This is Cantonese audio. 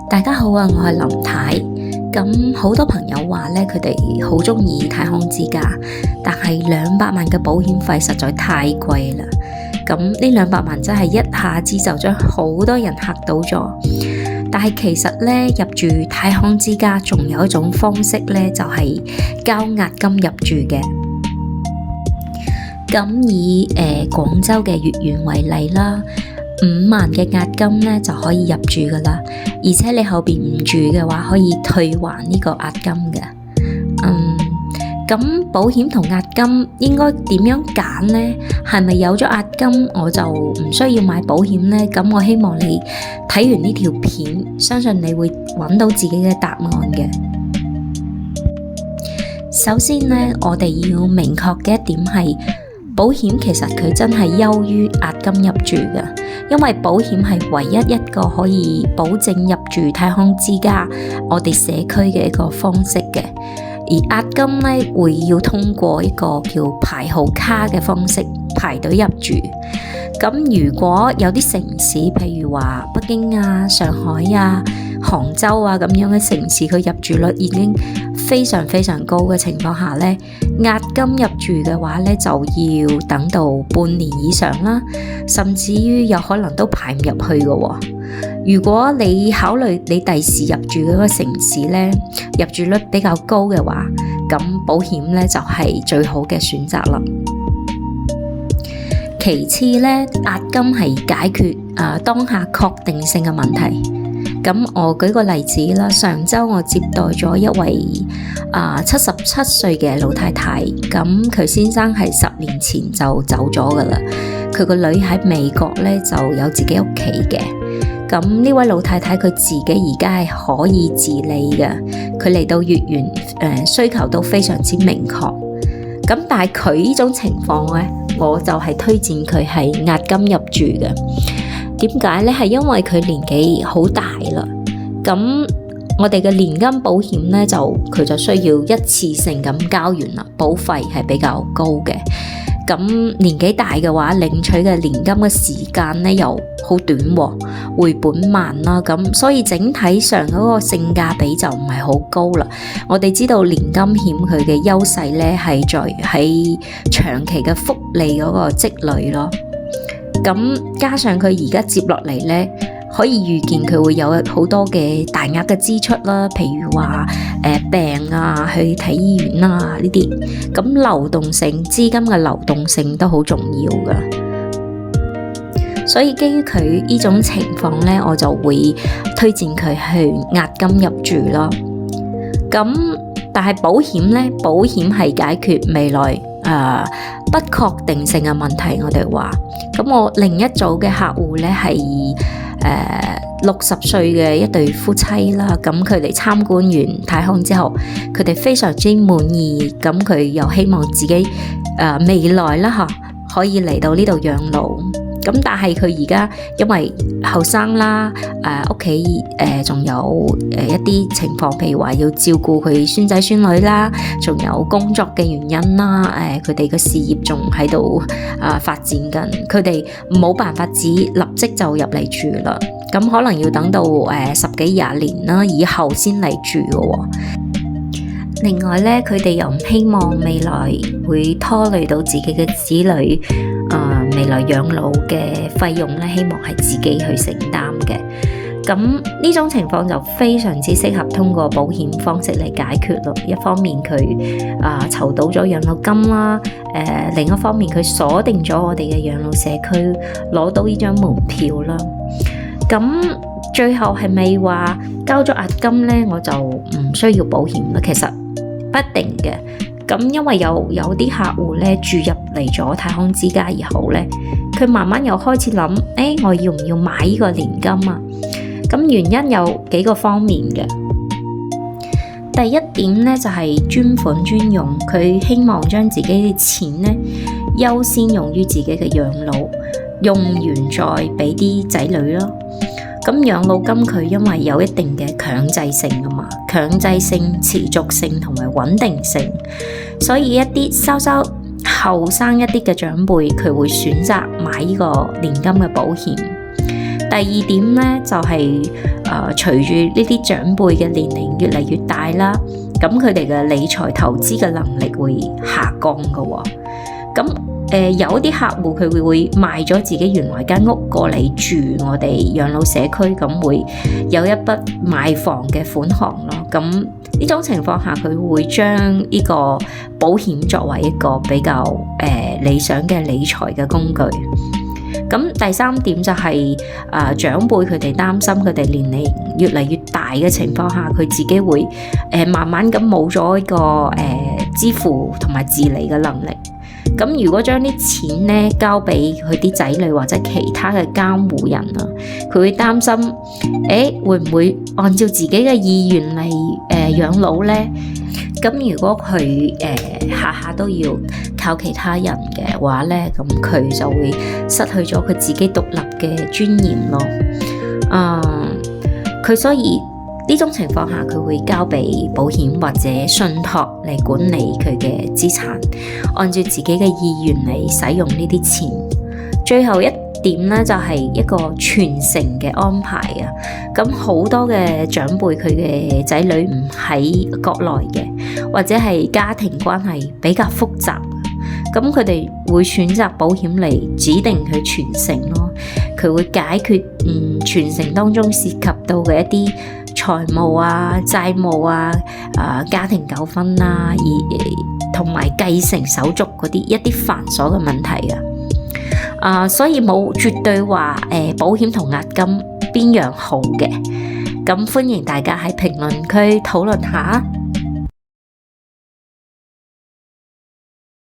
大家好啊，我係林太。咁好多朋友話咧，佢哋好中意太空之家，但係200萬嘅保險費實在太貴啦。咁呢200萬真係一下子就將好多人嚇到咗。但係其實咧，入住太空之家仲有一種方式咧，就係交押金入住嘅。咁以廣州嘅月園為例啦，5萬嘅押金咧就可以入住噶啦，而且你後邊唔住嘅話可以退還呢個押金嘅。咁保險同押金應該點樣揀呢？係咪有咗押金我就唔需要買保險呢？咁我希望你睇完呢條片，相信你會揾到自己嘅答案嘅。首先呢，我哋要明確嘅一點係，保險其實佢真係優於押金入住嘅，因為保險係唯一一個可以保證入住太空之家我哋社區嘅一個方式嘅。而押金呢，會要通過一個叫排號卡嘅方式排隊入住。咁如果有啲城市，譬如話北京啊、上海啊、杭州啊咁樣嘅城市，佢入住率已經非常非常高嘅情況下呢，押金入住嘅話呢，就要等到半年以上啦，甚至於有可能都排唔入去嘅喎。如果你考慮你第時入住嗰個城市呢，入住率比較高嘅話，咁保險呢就係最好嘅選擇啦。其次呢，押金係解決當下確定性嘅問題。咁我舉個例子啦，上週我接待咗一位77歲嘅老太太，咁佢先生係10年前就走咗噶啦，佢個女喺美國呢就有自己屋企嘅。咁呢位老太太佢自己而家係可以自理嘅，佢嚟到月園需求都非常之明確。咁但係佢呢種情況呢，我就係推薦佢係押金入住嘅。點解呢？係因為佢年紀好大啦。咁我哋嘅年金保險呢，佢就需要一次性咁交完啦，保費係比較高嘅。咁年紀大嘅話，領取嘅年金嘅時間呢又好短喎，回本慢啦，咁所以整體上嗰個性價比就唔係好高啦。我哋知道年金險佢嘅優勢呢係在喺長期嘅福利嗰個積累咯。咁加上佢而家接落嚟呢，可以預見佢會有好多嘅大額嘅支出啦，譬如話病啊、去睇醫院啊呢啲，咁流動性資金嘅流動性都好重要噶。所以基於佢呢種情況呢，我就會推薦佢去押金入住咯。咁但係保險呢，保險係解決未來不確定性嘅問題。我哋話，咁我另一組嘅客戶呢係60歲嘅一對夫妻啦，咁佢哋參觀完太空之後，佢哋非常之滿意，咁佢又希望自己未來啦可以嚟到呢度養老。咁但係佢而家因為後生啦，屋企仲有一啲情況，譬如話要照顧佢孫仔孫女啦，仲有工作嘅原因啦，佢哋嘅事業仲喺度發展緊，佢哋冇辦法立即就入嚟住啦，咁可能要等到10幾20年啦以後先嚟住嘅喎。另外呢，佢哋又唔希望未來會拖累到自己嘅子女，未來養老嘅費用呢，希望係自己去承擔嘅。咁呢種情況就非常之適合通過保險方式嚟解決咯。一方面佢籌到咗養老金啦，另一方面佢鎖定咗我哋嘅養老社區，攞到呢張門票啦。咁最後係咪話交咗押金呢，我就唔需要保險啦？其實不一定嘅。咁因為有啲客戶咧住入嚟咗太空之家以後咧，佢慢慢又開始諗，我要唔要買呢個年金啊？咁原因有幾個方面嘅。第一點咧就係專款專用，佢希望將自己嘅錢咧優先用於自己嘅養老，用完再俾啲仔女咯。咁養老金佢因為有一定嘅強制性㗎嘛，強制性、持續性同埋穩定性，所以一啲稍稍後生一啲嘅長輩佢會選擇買呢個年金嘅保險。第二點呢，就係隨住呢啲長輩嘅年齡越嚟越大啦，咁佢哋嘅理財投資嘅能力會下降㗎喎。咁有啲客戶佢會賣咗自己原來間屋過嚟住我哋養老社區，咁會有一筆買房嘅款項咯。咁呢種情況下，佢會將呢個保險作為一個比較理想嘅理財嘅工具。咁第三點就係長輩佢哋擔心佢哋年齡越嚟越大嘅情況下，佢自己會慢慢咁冇咗一個支付同埋自理嘅能力。咁如果將啲錢咧交俾佢啲仔女或者其他嘅監護人啊，佢會擔心會唔會按照自己嘅意願嚟養老呢？咁如果佢下下都要靠其他人嘅話呢，咁佢就會失去咗佢自己獨立嘅尊嚴咯。佢所以呢種情況下，佢會交俾保險或者信託嚟管理佢嘅資產，按照自己嘅意願嚟使用呢啲錢。最後一點呢，就係一個傳承嘅安排啊。咁好多嘅長輩佢嘅仔女唔喺國內嘅，或者係家庭關係比較複雜，咁佢哋會選擇保險嚟指定佢傳承咯。佢會解決傳承當中涉及到嘅一啲財務啊、債務啊、家庭糾紛啊，同埋繼承手續嗰啲一啲繁瑣嘅問題啊。所以冇絕對話保險同押金邊樣好嘅，咁歡迎大家喺評論區討論下。